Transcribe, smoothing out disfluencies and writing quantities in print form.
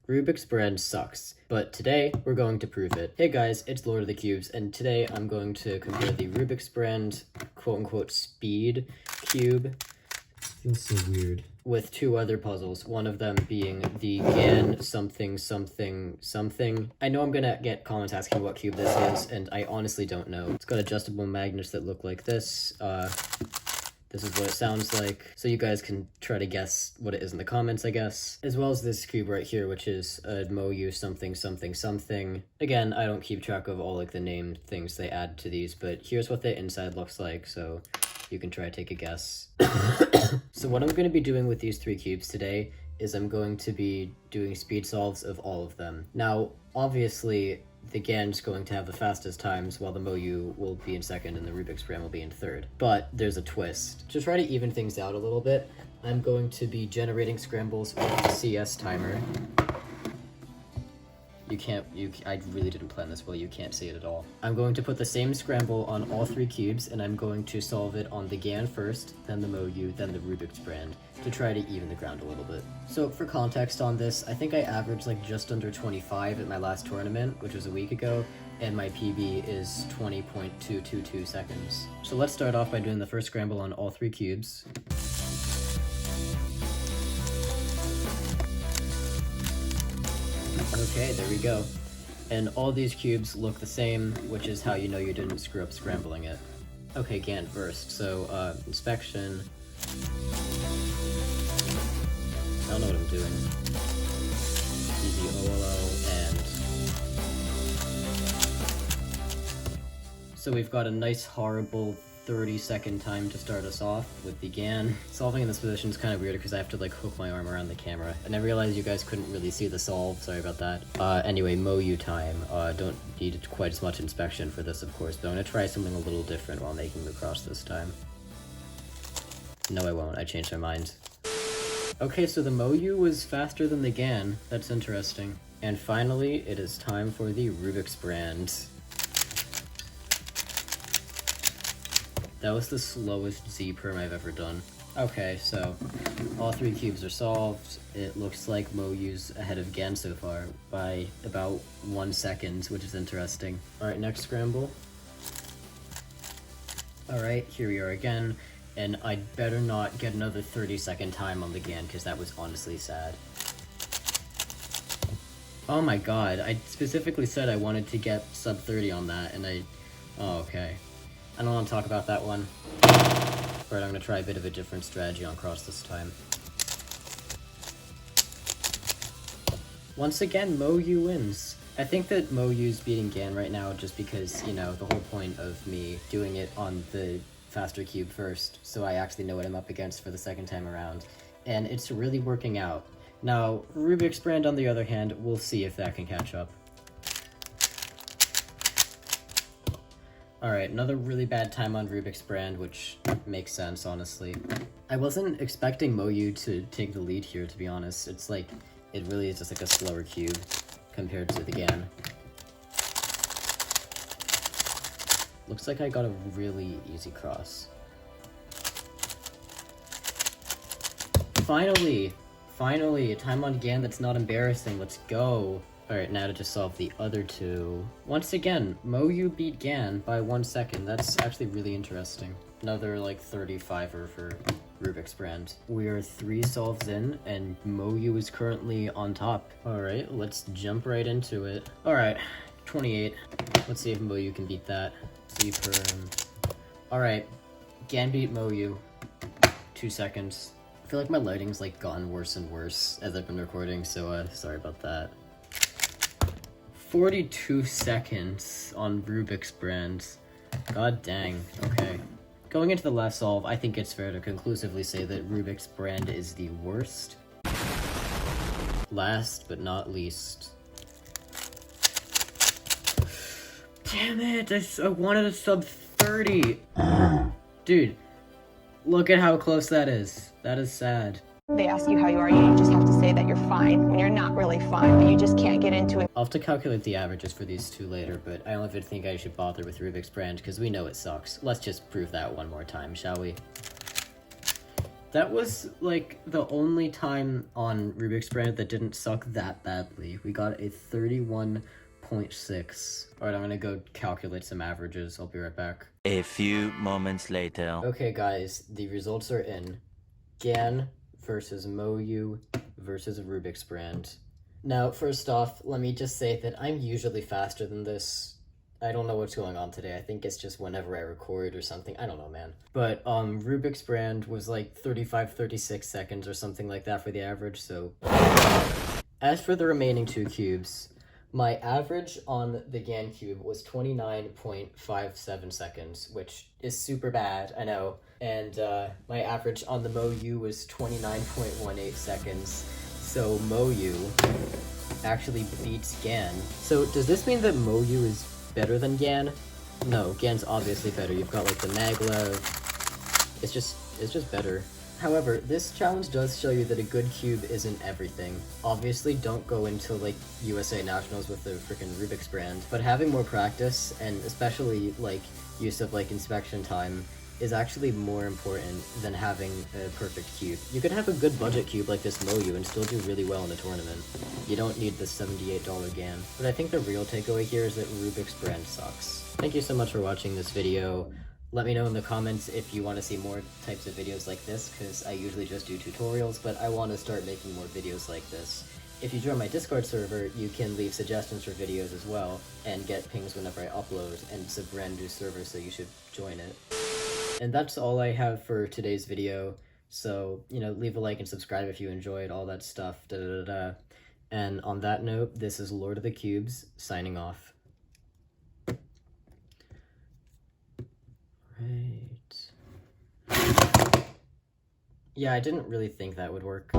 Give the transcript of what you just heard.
Rubik's brand sucks, but today we're going to prove it. Hey guys, it's Lord of the Cubes, and today I'm going to compare the Rubik's brand quote-unquote speed cube, feels so weird, with two other puzzles, one of them being the GAN something something something. I know I'm gonna get comments asking what cube this is, and I honestly don't know. It's got adjustable magnets that look like this. This is what it sounds like, so you guys can try to guess what it is in the comments, I guess. As well as this cube right here, which is a MoYu something something something. Again, I don't keep track of all like the named things they add to these, but here's what the inside looks like, so you can try to take a guess. So what I'm going to be doing with these three cubes today is I'm going to be doing speed solves of all of them. Now, obviously, the GAN's going to have the fastest times, while the MoYu will be in second and the Rubik's brand will be in third. But there's a twist. To try to even things out a little bit, I'm going to be generating scrambles with the CS timer. I really didn't plan this well, you can't see it at all. I'm going to put the same scramble on all three cubes, and I'm going to solve it on the GAN first, then the MoYu, then the Rubik's brand, to try to even the ground a little bit. So for context on this, I think I averaged like just under 25 at my last tournament, which was a week ago, and my PB is 20.222 seconds. So let's start off by doing the first scramble on all three cubes. Okay, there we go. And all these cubes look the same, which is how you know you didn't screw up scrambling it. Okay, GAN first. So, inspection. I don't know what I'm doing. EVOLO, and... So we've got a nice, horrible 30-second time to start us off with the GAN. Solving in this position is kind of weird because I have to like hook my arm around the camera. And I realized you guys couldn't really see the solve, sorry about that. Anyway, MoYu time. Don't need quite as much inspection for this, of course, but I'm gonna try something a little different while making the cross this time. No, I won't, I changed my mind. Okay, so the MoYu was faster than the GAN. That's interesting. And finally, it is time for the Rubik's brand. That was the slowest Z-perm I've ever done. Okay, so all three cubes are solved. It looks like MoYu's ahead of GAN so far by about 1 second, which is interesting. Alright, next scramble. Alright, here we are again, and I'd better not get another 30-second time on the GAN, because that was honestly sad. Oh my god, I specifically said I wanted to get sub 30 on that, and oh, okay. I don't want to talk about that one. Alright, I'm going to try a bit of a different strategy on cross this time. Once again, MoYu wins. I think that MoYu's beating GAN right now just because, you know, the whole point of me doing it on the faster cube first, so I actually know what I'm up against for the second time around. And it's really working out. Now, Rubik's brand, on the other hand, we'll see if that can catch up. Alright, another really bad time on Rubik's brand, which makes sense, honestly. I wasn't expecting MoYu to take the lead here, to be honest. It's like, it really is just like a slower cube compared to the GAN. Looks like I got a really easy cross. Finally! Finally, a time on GAN that's not embarrassing, let's go! Alright, now to just solve the other two. Once again, MoYu beat GAN by 1 second. That's actually really interesting. Another, like, 35er for Rubik's brand. We are 3 solves in, and MoYu is currently on top. Alright, let's jump right into it. Alright, 28. Let's see if MoYu can beat that. Z-perm. Alright, GAN beat MoYu. 2 seconds. I feel like my lighting's, like, gotten worse and worse as I've been recording, so, sorry about that. 42 seconds on Rubik's brand. God dang, okay. Going into the last solve, I think it's fair to conclusively say that Rubik's brand is the worst. Last but not least. Damn it, I wanted a sub 30! Dude, look at how close that is. That is sad. They ask you how you are, you just have to say that you're fine when you're not really fine, but you just can't get into it. I'll have to calculate the averages for these two later, but I don't even think I should bother with Rubik's brand because we know it sucks. Let's just prove that one more time, shall we? That was like the only time on Rubik's Brand that didn't suck that badly. We got a 31.6. Alright, I'm gonna go calculate some averages. I'll be right back. A few moments later. Okay guys, the results are in. GAN versus MoYu versus Rubik's Brand. Now, first off, let me just say that I'm usually faster than this. I don't know what's going on today. I think it's just whenever I record or something. I don't know, man. But Rubik's Brand was like 36 seconds or something like that for the average, so... As for the remaining two cubes, my average on the GAN cube was 29.57 seconds, which is super bad, I know. And my average on the MoYu was 29.18 seconds. So MoYu actually beats GAN. So does this mean that MoYu is better than GAN? No, GAN's obviously better. You've got like the maglev. It's just better. However, this challenge does show you that a good cube isn't everything. Obviously, don't go into like USA Nationals with the freaking Rubik's Brand, but having more practice and especially like use of like inspection time is actually more important than having a perfect cube. You could have a good budget cube like this MoYu and still do really well in a tournament. You don't need the $78 GAN. But I think the real takeaway here is that Rubik's Brand sucks. Thank you so much for watching this video. Let me know in the comments if you want to see more types of videos like this, because I usually just do tutorials, but I want to start making more videos like this. If you join my Discord server, you can leave suggestions for videos as well, and get pings whenever I upload, and it's a brand new server, so you should join it. And that's all I have for today's video, so, you know, leave a like and subscribe if you enjoyed, all that stuff, da-da-da-da. And on that note, this is Lord of the Cubes, signing off. Right. Yeah, I didn't really think that would work.